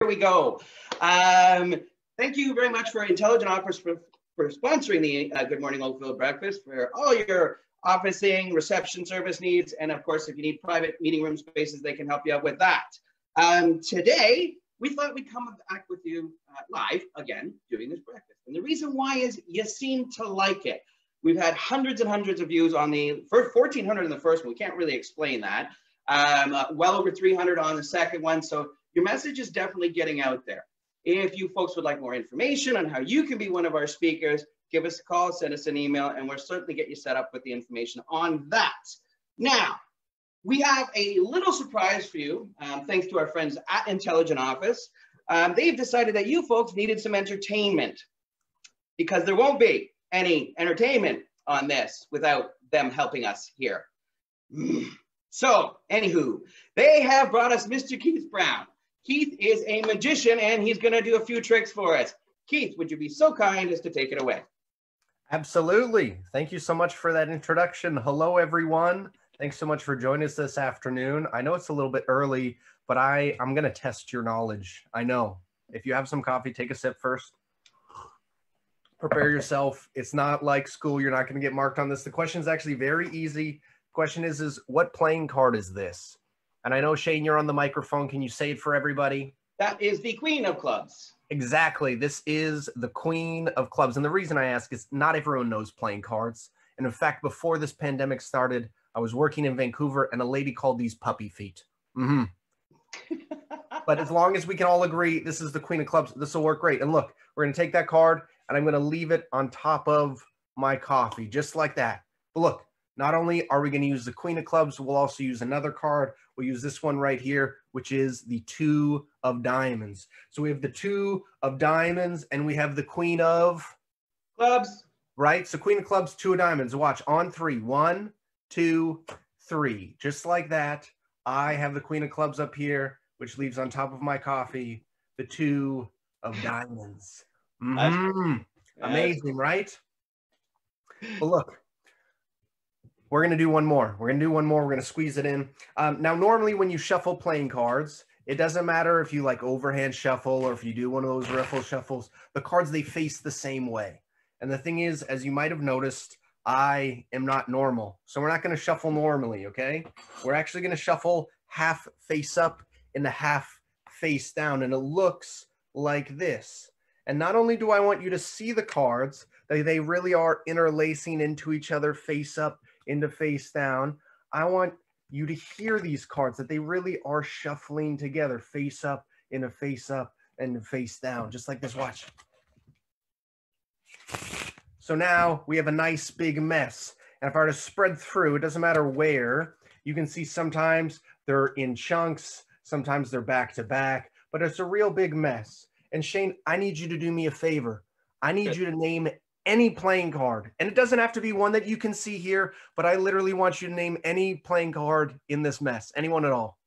we go. Thank you very much for Intelligent Office for sponsoring the Good Morning Oakville breakfast for all your officing, reception service needs, and of course, if you need private meeting room spaces, they can help you out with that. Today, we thought we'd come back with you live again, doing this breakfast. And the reason why is you seem to like it. We've had hundreds and hundreds of views on the first, 1,400 in the first one. We can't really explain that. Well over 300 on the second one. So your message is definitely getting out there. If you folks would like more information on how you can be one of our speakers, give us a call, send us an email, and we'll certainly get you set up with the information on that. Now, we have a little surprise for you, thanks to our friends at Intelligent Office. They've decided that you folks needed some entertainment because there won't be any entertainment on this without them helping us here. So, anywho, they have brought us Mr. Keith Brown. Keith is a magician and he's gonna do a few tricks for us. Keith, would you be so kind as to take it away? Absolutely. Thank you so much for that introduction. Hello, everyone. Thanks so much for joining us this afternoon. I know it's a little bit early, but I'm going to test your knowledge. I know. If you have some coffee, take a sip first. Prepare yourself. It's not like school. You're not going to get marked on this. The question is actually very easy. The question is what playing card is this? And I know, Shane, you're on the microphone. Can you say it for everybody? That is the Queen of Clubs. Exactly. This is the Queen of Clubs. And the reason I ask is not everyone knows playing cards. And in fact, before this pandemic started, I was working in Vancouver and a lady called these puppy feet. But as long as we can all agree, this is the Queen of Clubs, this will work great. And look, we're going to take that card and I'm going to leave it on top of my coffee, just like that. But look, not only are we going to use the Queen of Clubs, we'll also use another card. We'll use this one right here, which is the 2 of Diamonds. So we have the 2 of Diamonds and we have the Queen of Clubs. Right? So Queen of Clubs, 2 of Diamonds. Watch on 3. 1, 2, 3. Just like that. I have the Queen of Clubs up here, which leaves on top of my coffee the 2 of Diamonds. Amazing, right? Well, look. We're going to do one more. We're going to do one more. We're going to squeeze it in. Now, normally when you shuffle playing cards, it doesn't matter if you like overhand shuffle or if you do one of those riffle shuffles. The cards, they face the same way. And the thing is, as you might have noticed, I am not normal. So we're not going to shuffle normally, okay? We're actually going to shuffle half face up and the half face down. And it looks like this. And not only do I want you to see the cards, they really are interlacing into each other, face up into face down. I want you to hear these cards, that they really are shuffling together, face up into face up and face down, just like this. Watch. So now we have a nice big mess. And if I were to spread through, it doesn't matter where, you can see sometimes they're in chunks, sometimes they're back to back, but it's a real big mess. And Shane, I need you to do me a favor. I need you to name any playing card. And it doesn't have to be one that you can see here, but I literally want you to name any playing card in this mess. Anyone at all.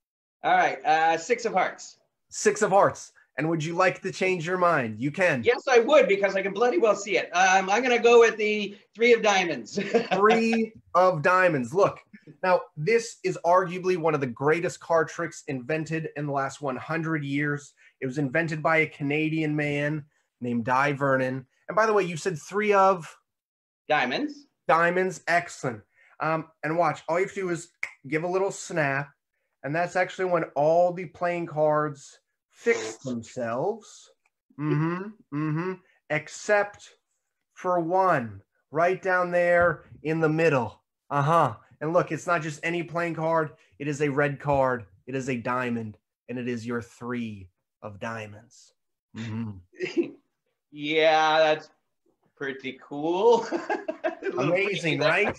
All right, 6 of Hearts. 6 of Hearts. And would you like to change your mind? You can. Yes, I would, because I can bloody well see it. I'm going to go with the 3 of Diamonds. 3 of Diamonds. Look, now this is arguably one of the greatest card tricks invented in the last 100 years. It was invented by a Canadian man named Di Vernon. And by the way, you said 3 of Diamonds. Diamonds. Excellent. And watch, all you have to do is give a little snap. And that's actually when all the playing cards fix themselves. Except for one right down there in the middle. And look, it's not just any playing card. It is a red card. It is a diamond. And it is your 3 of Diamonds. Yeah, that's pretty cool. Amazing, right?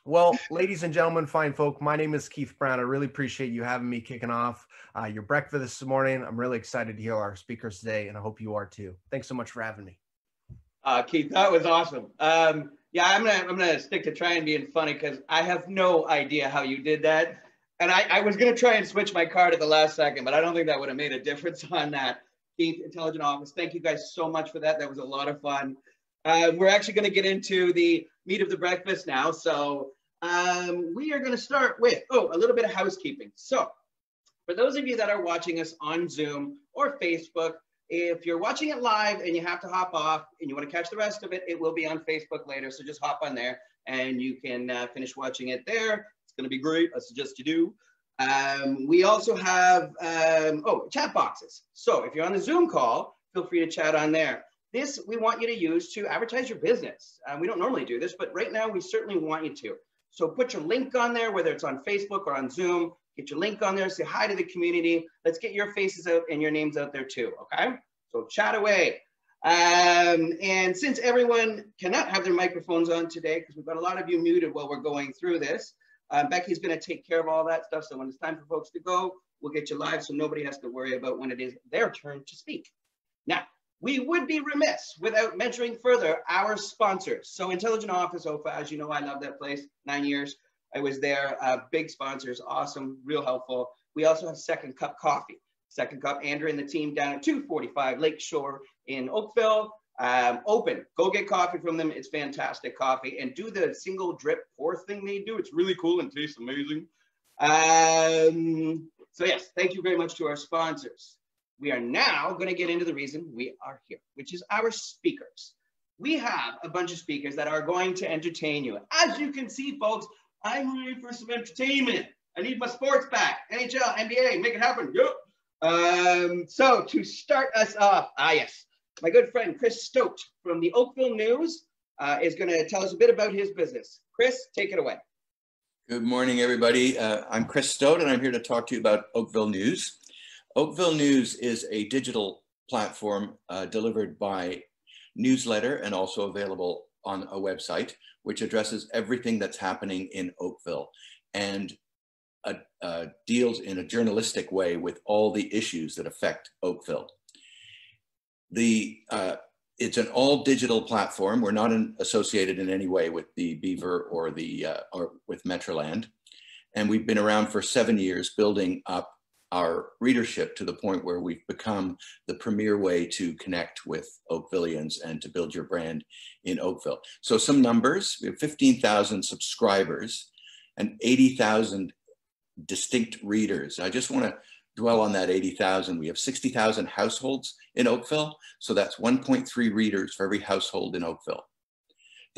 Well, ladies and gentlemen, fine folk, my name is Keith Brown. I really appreciate you having me kicking off your breakfast this morning. I'm really excited to hear our speakers today, and I hope you are too. Thanks so much for having me. Keith, that was awesome. Yeah, I'm gonna stick to trying being funny because I have no idea how you did that. And I was gonna try and switch my card at the last second, but I don't think that would have made a difference on that. Keith, Intelligent Office, thank you guys so much for that. That was a lot of fun. We're actually going to get into the meat of the breakfast now. So we are going to start with, a little bit of housekeeping. So for those of you that are watching us on Zoom or Facebook. If you're watching it live and you have to hop off and you want to catch the rest of it, it will be on Facebook later. So just hop on there and you can finish watching it there. It's going to be great. I suggest you do. We also have, chat boxes. So if you're on the Zoom call, feel free to chat on there. This we want you to use to advertise your business. We don't normally do this, but right now we certainly want you to. So put your link on there, whether it's on Facebook or on Zoom. Get your link on there, say hi to the community. Let's get your faces out and your names out there too, okay? So chat away. And since everyone cannot have their microphones on today, because we've got a lot of you muted while we're going through this, Becky's gonna take care of all that stuff. So when it's time for folks to go, we'll get you live so nobody has to worry about when it is their turn to speak. Now, we would be remiss without mentioning further our sponsors. So Intelligent Office Oakville, as you know, I love that place, 9 years. I was there, big sponsors, awesome, real helpful. We also have Second Cup Coffee. Second Cup, Andrew and the team down at 245 Lakeshore in Oakville. Open, go get coffee from them. It's fantastic coffee. And do the single drip pour thing they do. It's really cool and tastes amazing. So yes, thank you very much to our sponsors. We are now gonna get into the reason we are here, which is our speakers. We have a bunch of speakers that are going to entertain you. As you can see, folks, I'm ready for some entertainment. I need my sports back. NHL, NBA, make it happen. Yep. So to start us off, yes, my good friend Chris Stote from the Oakville News is going to tell us a bit about his business. Chris, take it away. Good morning, everybody. I'm Chris Stote, and I'm here to talk to you about Oakville News. Oakville News is a digital platform delivered by newsletter and also available on a website, which addresses everything that's happening in Oakville and deals in a journalistic way with all the issues that affect Oakville. It's an all digital platform. We're not associated in any way with the Beaver or with Metroland. And we've been around for 7 years building up our readership to the point where we've become the premier way to connect with Oakvillians and to build your brand in Oakville. So some numbers, we have 15,000 subscribers and 80,000 distinct readers. I just want to dwell on that 80,000. We have 60,000 households in Oakville. So that's 1.3 readers for every household in Oakville.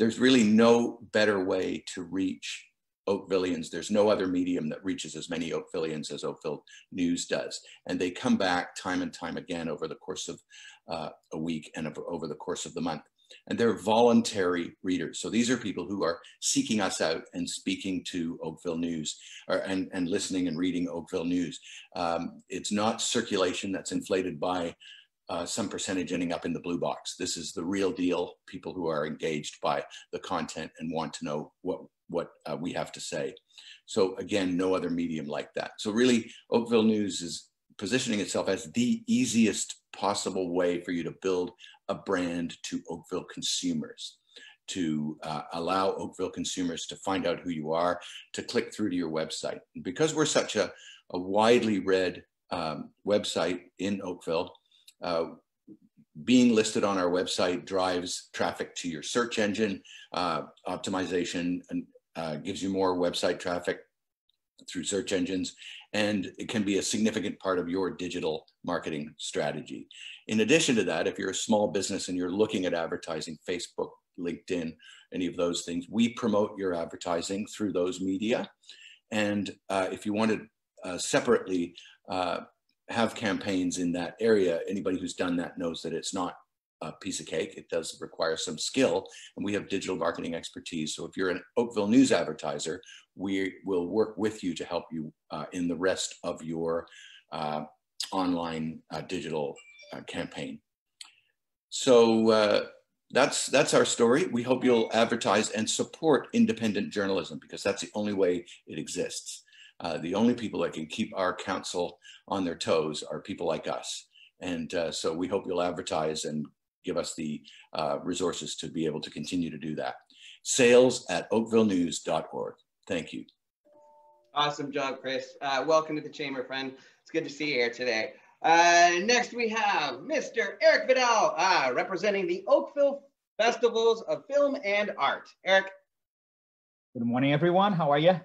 There's really no better way to reach Oakvillians. There's no other medium that reaches as many Oakvillians as Oakville News does. And they come back time and time again over the course of a week and over the course of the month. And they're voluntary readers. So these are people who are seeking us out and speaking to Oakville News and listening and reading Oakville News. It's not circulation that's inflated by some percentage ending up in the blue box. This is the real deal, people who are engaged by the content and want to know what we have to say. So again, no other medium like that. So really, Oakville News is positioning itself as the easiest possible way for you to build a brand to Oakville consumers, to allow Oakville consumers to find out who you are, to click through to your website. And because we're such a widely read website in Oakville, being listed on our website drives traffic to your search engine optimization and gives you more website traffic through search engines, and it can be a significant part of your digital marketing strategy. In addition to that, if you're a small business and you're looking at advertising, Facebook, LinkedIn, any of those things, we promote your advertising through those media. And if you want to separately have campaigns in that area, anybody who's done that knows that it's not a piece of cake. It does require some skill, and we have digital marketing expertise. So if you're an Oakville News advertiser, we will work with you to help you in the rest of your online digital campaign. So that's our story. We hope you'll advertise and support independent journalism, because that's the only way it exists. The only people that can keep our council on their toes are people like us. And so we hope you'll advertise and give us the resources to be able to continue to do that. sales@oakvillenews.org. Thank you. Awesome job, Chris. Welcome to the chamber, friend. It's good to see you here today. Next, we have Mr. Erick Vidal, representing the Oakville Festivals of Film and Art. Erick. Good morning, everyone. How are you?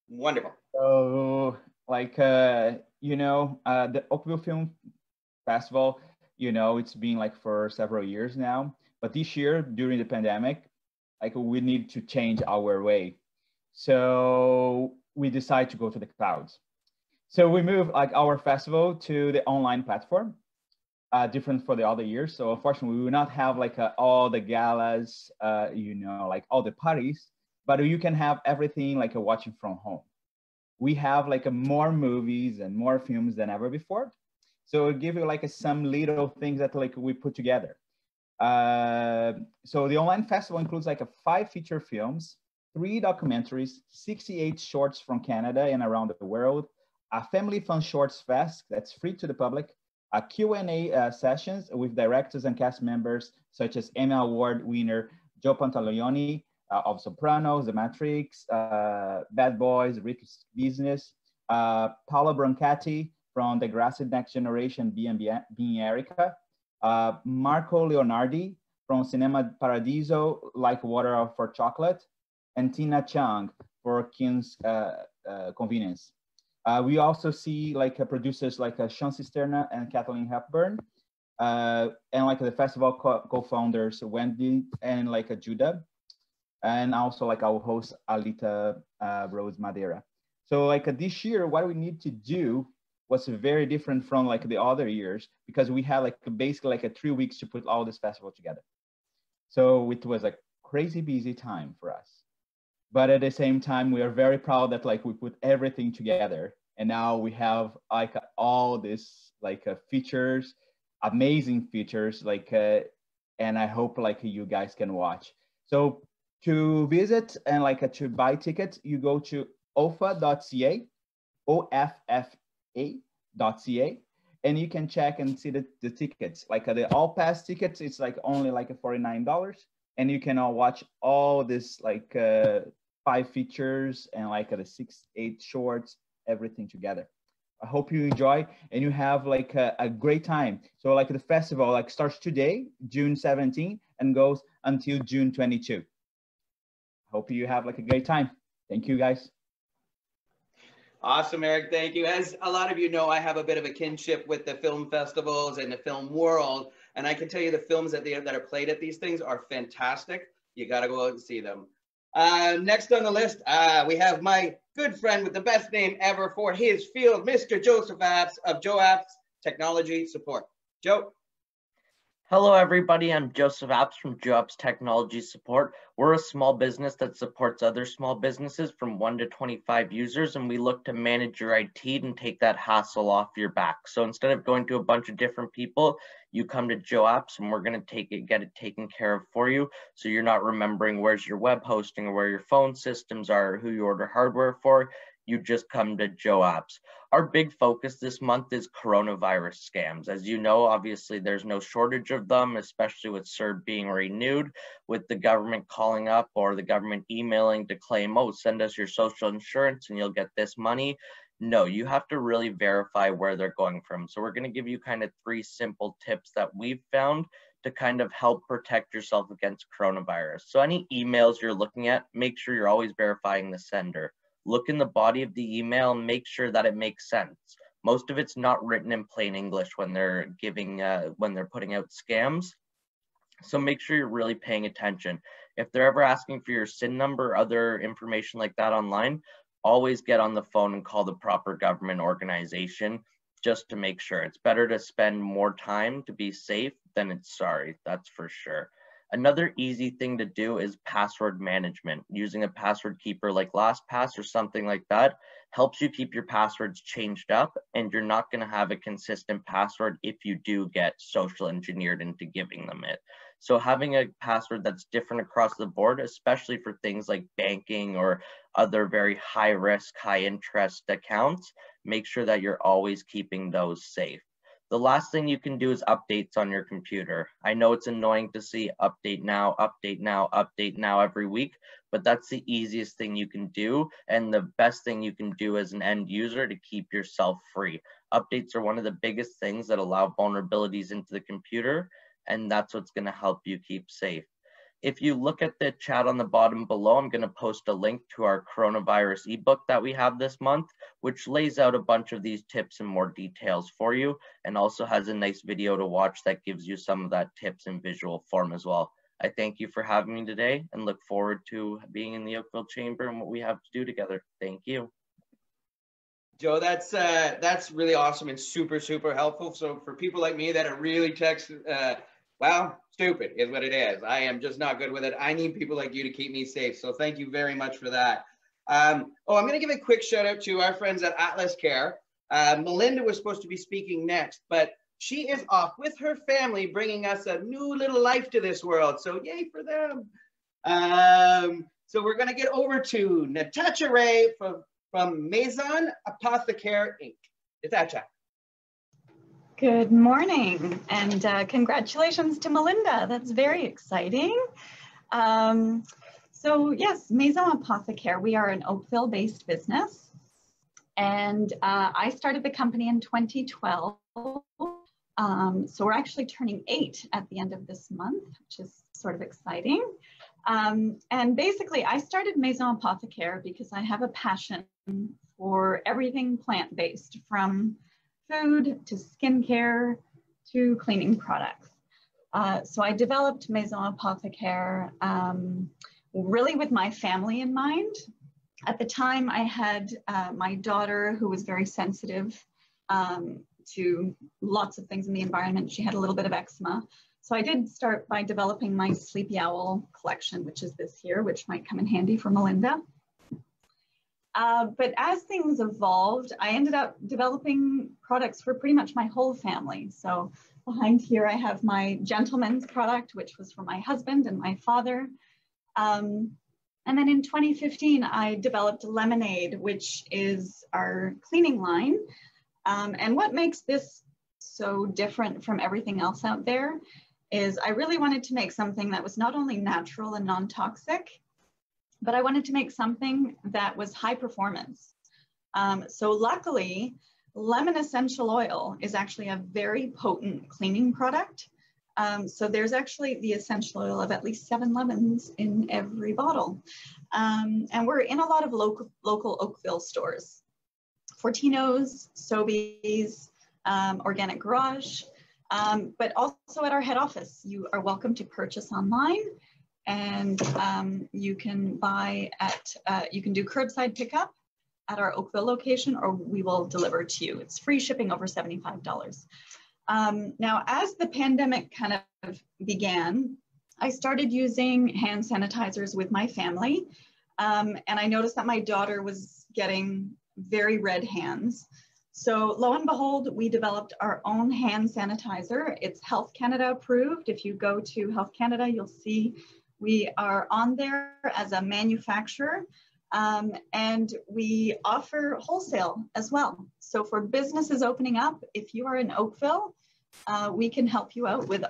Wonderful. So, like, you know, the Oakville Film festival, you know, it's been like for several years now. But this year, during the pandemic, like we need to change our way. So we decide to go to the clouds. So we move like our festival to the online platform, different for the other years. So unfortunately, we will not have like all the galas, you know, like all the parties, but you can have everything like watching from home. We have like more movies and more films than ever before. So it'll give you like some little things that like we put together. So the online festival includes like 5 feature films, 3 documentaries, 68 shorts from Canada and around the world, a family fun shorts fest that's free to the public, a Q&A sessions with directors and cast members such as Emmy Award winner Joe Pantaleoni of Sopranos, The Matrix, Bad Boys, Rick's Business, Paolo Brancati from The Grassy Next Generation, being Erica, Marco Leonardi from Cinema Paradiso, Like Water for Chocolate, and Tina Chang for King's Convenience. We also see like producers like Sean Cisterna and Kathleen Hepburn, and like the festival co-founders Wendy and like Judah, and also like our host Alita Rose Madeira. So like this year, what we need to do was very different from like the other years because we had like basically like 3 weeks to put all this festival together. So it was a crazy busy time for us. But at the same time, we are very proud that like we put everything together, and now we have like all this like features, amazing features, like, and I hope like you guys can watch. So to visit and like to buy tickets, you go to offa.ca, OFFA.ca, and you can check and see the tickets. Like the all pass tickets, it's like only like $49, and you can watch all this like 5 features and like the 6-8 shorts, everything together. I hope you enjoy and you have like a great time. So like the festival like starts today, June 17, and goes until June 22. Hope you have like a great time. Thank you, guys. Awesome, Eric. Thank you. As a lot of you know, I have a bit of a kinship with the film festivals and the film world. And I can tell you the films that are played at these things are fantastic. You got to go out and see them. Next on the list, we have my good friend with the best name ever for his field, Mr. Joseph Apps of Joe Apps Technology Support. Joe. Hello, everybody. I'm Joseph Apps from Joe Apps Technology Support. We're a small business that supports other small businesses from 1 to 25 users, and we look to manage your IT and take that hassle off your back. So instead of going to a bunch of different people, you come to Joe Apps, and we're going to get it taken care of for you. So you're not remembering where's your web hosting or where your phone systems are, or who you order hardware for. You just come to Joe Apps. Our big focus this month is coronavirus scams. As you know, obviously there's no shortage of them, especially with CERB being renewed, with the government calling up or the government emailing to claim, oh, send us your social insurance and you'll get this money. No, you have to really verify where they're going from. So we're going to give you kind of 3 simple tips that we've found to kind of help protect yourself against coronavirus. So any emails you're looking at, make sure you're always verifying the sender. Look in the body of the email and make sure that it makes sense. Most of it's not written in plain English when they're putting out scams. So make sure you're really paying attention. If they're ever asking for your SIN number or other information like that online, always get on the phone and call the proper government organization just to make sure. It's better to spend more time to be safe than it's sorry, that's for sure. Another easy thing to do is password management. Using a password keeper like LastPass or something like that helps you keep your passwords changed up, and you're not going to have a consistent password if you do get social engineered into giving them it. So having a password that's different across the board, especially for things like banking or other very high risk, high interest accounts, make sure that you're always keeping those safe. The last thing you can do is updates on your computer. I know it's annoying to see update now, update now, update now every week, but that's the easiest thing you can do and the best thing you can do as an end user to keep yourself free. Updates are one of the biggest things that allow vulnerabilities into the computer, and that's what's going to help you keep safe. If you look at the chat on the bottom below, I'm going to post a link to our coronavirus ebook that we have this month, which lays out a bunch of these tips and more details for you, and also has a nice video to watch that gives you some of that tips in visual form as well. I thank you for having me today and look forward to being in the Oakville Chamber and what we have to do together. Thank you. Joe, that's really awesome and super, super helpful. So for people like me that are really well, stupid is what it is. I am just not good with it. I need people like you to keep me safe. So thank you very much for that. I'm going to give a quick shout out to our friends at Atlas Care. Melinda was supposed to be speaking next, but she is off with her family, bringing us a new little life to this world. So yay for them. So we're going to get over to Natacha Ray from Maison Apothecare, Inc. Natacha. Good morning, and congratulations to Melinda. That's very exciting. So yes, Maison Apothecare, we are an Oakville-based business, and I started the company in 2012. So we're actually turning 8 at the end of this month, which is sort of exciting. And basically, I started Maison Apothecare because I have a passion for everything plant-based, from food to skincare to cleaning products. So I developed Maison Apothecare really with my family in mind. At the time, I had my daughter, who was very sensitive to lots of things in the environment. She had a little bit of eczema. So I did start by developing my Sleepy Owl collection, which is this here, which might come in handy for Melinda. But as things evolved, I ended up developing products for pretty much my whole family. So behind here, I have my Gentleman's product, which was for my husband and my father. And then in 2015, I developed Lemonade, which is our cleaning line. And what makes this so different from everything else out there is I really wanted to make something that was not only natural and non-toxic, but I wanted to make something that was high performance. So luckily, lemon essential oil is actually a very potent cleaning product. So there's actually the essential oil of at least 7 lemons in every bottle. And we're in a lot of local Oakville stores. Fortino's, Sobeys, Organic Garage, but also at our head office. You are welcome to purchase online, and you can buy at, you can do curbside pickup at our Oakville location, or we will deliver to you. It's free shipping over $75. Now, as the pandemic kind of began, I started using hand sanitizers with my family, and I noticed that my daughter was getting very red hands. So lo and behold, we developed our own hand sanitizer. It's Health Canada approved. If you go to Health Canada, you'll see we are on there as a manufacturer, and we offer wholesale as well. So for businesses opening up, if you are in Oakville, we can help you out with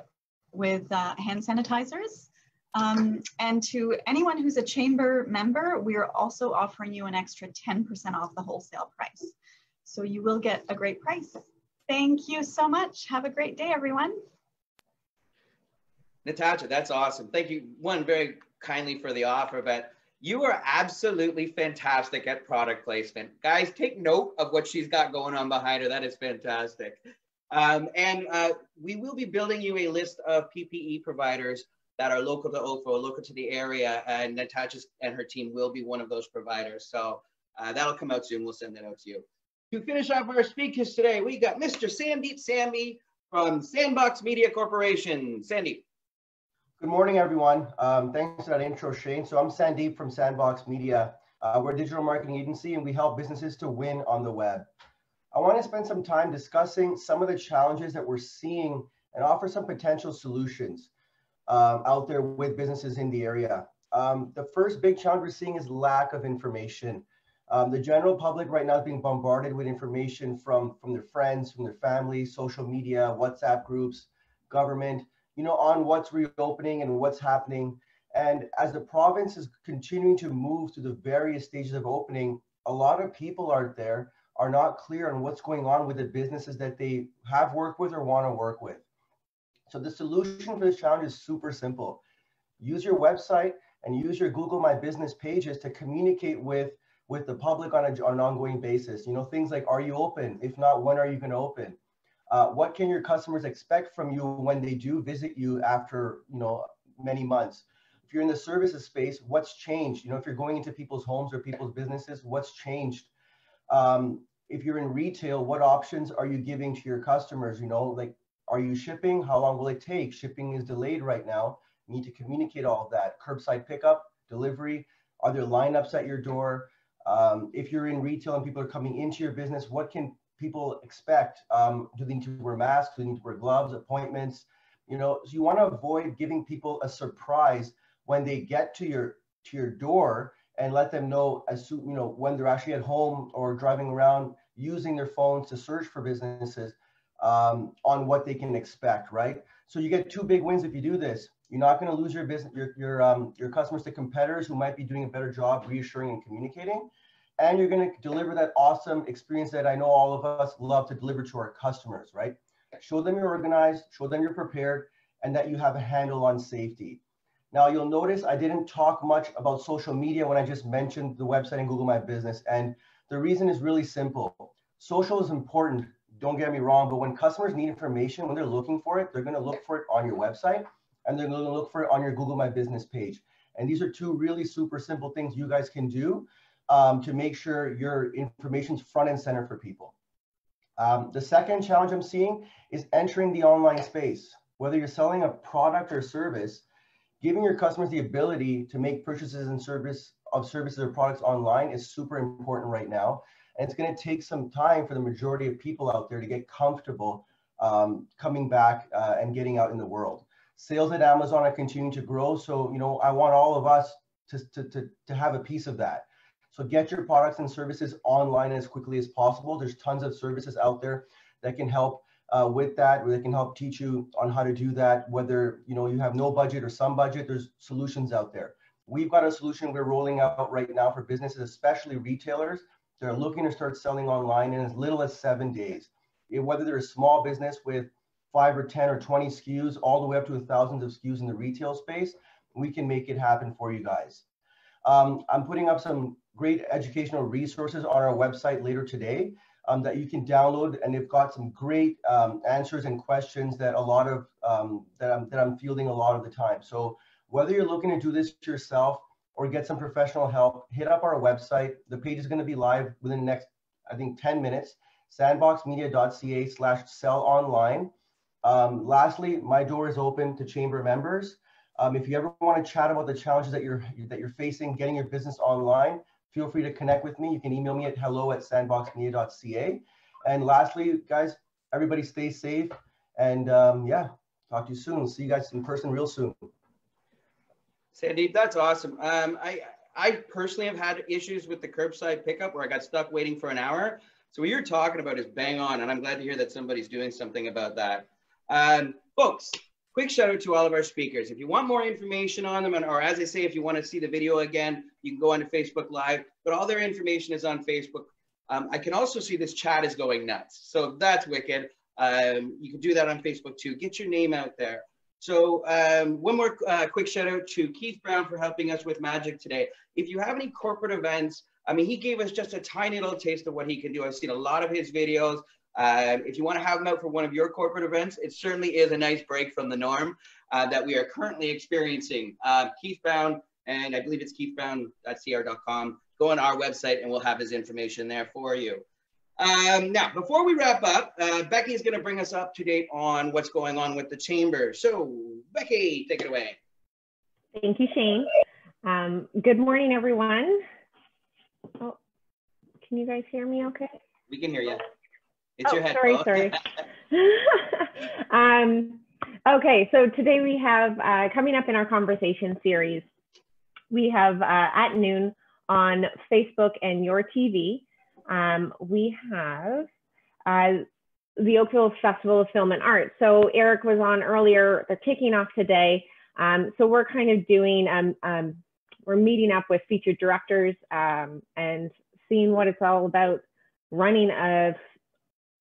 hand sanitizers. And to anyone who's a chamber member, we are also offering you an extra 10% off the wholesale price. So you will get a great price. Thank you so much. Have a great day, everyone. Natacha, that's awesome. Thank you, one, very kindly for the offer, but you are absolutely fantastic at product placement. Guys, take note of what she's got going on behind her. That is fantastic. We will be building you a list of PPE providers that are local to Oakville, local to the area, and Natacha and her team will be one of those providers. So that'll come out soon. We'll send that out to you. To finish off our speakers today, we got Mr. Sandeep Sambi from Sandbox Media Corporation. Sandeep. Good morning, everyone. Thanks for that intro, Shane. So I'm Sandeep from Sandbox Media. We're a digital marketing agency, and we help businesses to win on the web. I want to spend some time discussing some of the challenges that we're seeing and offer some potential solutions out there with businesses in the area. The first big challenge we're seeing is lack of information. The general public right now is being bombarded with information from their friends, from their family, social media, WhatsApp groups, government, on what's reopening and what's happening. And as the province is continuing to move through the various stages of opening, a lot of people out there are not clear on what's going on with the businesses that they have worked with or want to work with. So the solution for this challenge is super simple. use your website and use your Google My Business pages to communicate with the public on an ongoing basis. You know, things like, are you open? If not, when are you going to open? What can your customers expect from you when they do visit you after, you know, many months? If you're in the services space, what's changed? You know, if you're going into people's homes or people's businesses, what's changed? If you're in retail, what options are you giving to your customers? You know, like, are you shipping? How long will it take? Shipping is delayed right now. You need to communicate all of that. Curbside pickup, delivery, are there lineups at your door? If you're in retail and people are coming into your business, what can people expect? Do they need to wear masks? Do they need to wear gloves, appointments? You know, so you want to avoid giving people a surprise when they get to your door, and let them know as soon, you know, when they're actually at home or driving around using their phones to search for businesses on what they can expect, right? So you get two big wins if you do this. You're not going to lose your business, your customers to competitors who might be doing a better job reassuring and communicating, and you're going to deliver that awesome experience that I know all of us love to deliver to our customers, right? Show them you're organized, show them you're prepared, and that you have a handle on safety. Now, you'll notice I didn't talk much about social media when I just mentioned the website and Google My Business. And the reason is really simple. Social is important, don't get me wrong, but when customers need information, when they're looking for it, they're going to look for it on your website, and they're going to look for it on your Google My Business page. And these are two really super simple things you guys can do to make sure your information's front and center for people. The second challenge I'm seeing is entering the online space. Whether you're selling a product or service, giving your customers the ability to make purchases and services or products online is super important right now. And it's going to take some time for the majority of people out there to get comfortable coming back and getting out in the world. Sales at Amazon are continuing to grow. So, you know, I want all of us to have a piece of that. So get your products and services online as quickly as possible. There's tons of services out there that can help with that, where they can help teach you on how to do that. Whether, you know, you have no budget or some budget, there's solutions out there. We've got a solution we're rolling out right now for businesses, especially retailers. They're looking to start selling online in as little as 7 days. Whether they're a small business with 5 or 10 or 20 SKUs, all the way up to thousands of SKUs in the retail space, we can make it happen for you guys. I'm putting up some great educational resources on our website later today that you can download, and they've got some great answers and questions that that I'm fielding a lot of the time. So whether you're looking to do this yourself or get some professional help, hit up our website. The page is going to be live within the next, I think, 10 minutes. sandboxmedia.ca/sell-online. Lastly, my door is open to chamber members. If you ever want to chat about the challenges that you're facing getting your business online, feel free to connect with me. You can email me at hello@sandboxmedia.ca. And lastly, guys, everybody stay safe. And yeah, talk to you soon. See you guys in person real soon. Sandeep, that's awesome. I personally have had issues with the curbside pickup where I got stuck waiting for an hour. So what you're talking about is bang on, and I'm glad to hear that somebody's doing something about that. Folks, quick shout out to all of our speakers. If you want more information on them, or as I say, if you want to see the video again, you can go onto Facebook Live, but all their information is on Facebook. I can also see this chat is going nuts. So that's wicked. You can do that on Facebook too. Get your name out there. So one more quick shout out to Keith Brown for helping us with magic today. If you have any corporate events, I mean, he gave us just a tiny little taste of what he can do. I've seen a lot of his videos. If you want to have him out for one of your corporate events, it certainly is a nice break from the norm that we are currently experiencing. Keith Brown, and I believe it's keithbrown.cr.com. Go on our website and we'll have his information there for you. Now, before we wrap up, Becky is going to bring us up to date on what's going on with the chamber. So, Becky, take it away. Thank you, Shane. Good morning, everyone. Oh, can you guys hear me okay? We can hear you. It's your headphone. Sorry. Okay, so today we have, coming up in our conversation series, we have at noon on Facebook and your TV, we have the Oakville Festival of Film and Art. So Eric was on earlier, they're kicking off today. So we're kind of doing, we're meeting up with featured directors and seeing what it's all about running a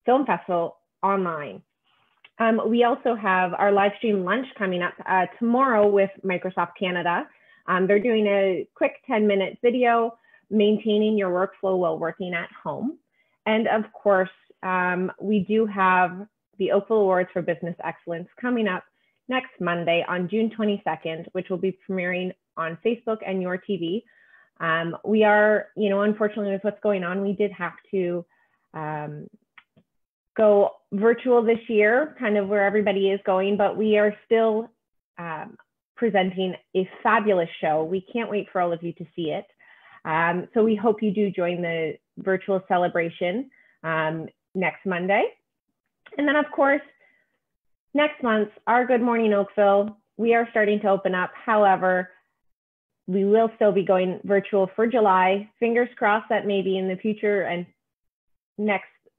film festival online. We also have our live stream lunch coming up tomorrow with Microsoft Canada. They're doing a quick 10-minute video, maintaining your workflow while working at home. And of course, we do have the Oakville Awards for Business Excellence coming up next Monday on June 22nd, which will be premiering on Facebook and Your TV. We are, you know, unfortunately with what's going on, we did have to go virtual this year, kind of where everybody is going, but we are still presenting a fabulous show. We can't wait for all of you to see it. So we hope you do join the virtual celebration next Monday. And then of course, next month, our Good Morning Oakville, we are starting to open up. However, we will still be going virtual for July. Fingers crossed that maybe in the future and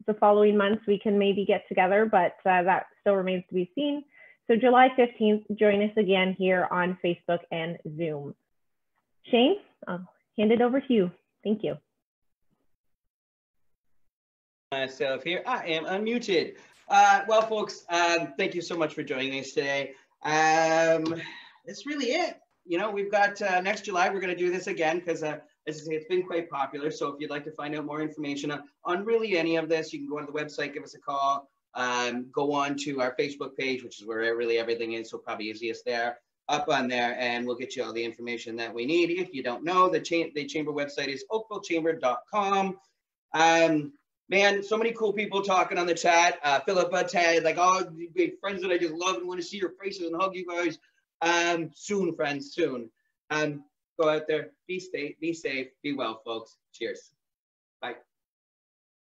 the following months, we can maybe get together, but that still remains to be seen. So July 15th, join us again here on Facebook and Zoom. Shane, I'll hand it over to you. Thank you. Myself here, I am unmuted. Well, folks, thank you so much for joining us today. That's really it. You know, we've got next July, we're going to do this again because, as I say, it's been quite popular. So if you'd like to find out more information on really any of this, you can go on the website, give us a call, go on to our Facebook page, which is where really everything is. So probably easiest there, up on there, and we'll get you all the information that we need. If you don't know, the chamber website is oakvillechamber.com. Man, so many cool people talking on the chat. Philippa, Ted, like all the friends that I just love and want to see your faces and hug you guys. Soon, friends, soon. Go out there, be safe, be well, folks. Cheers. Bye.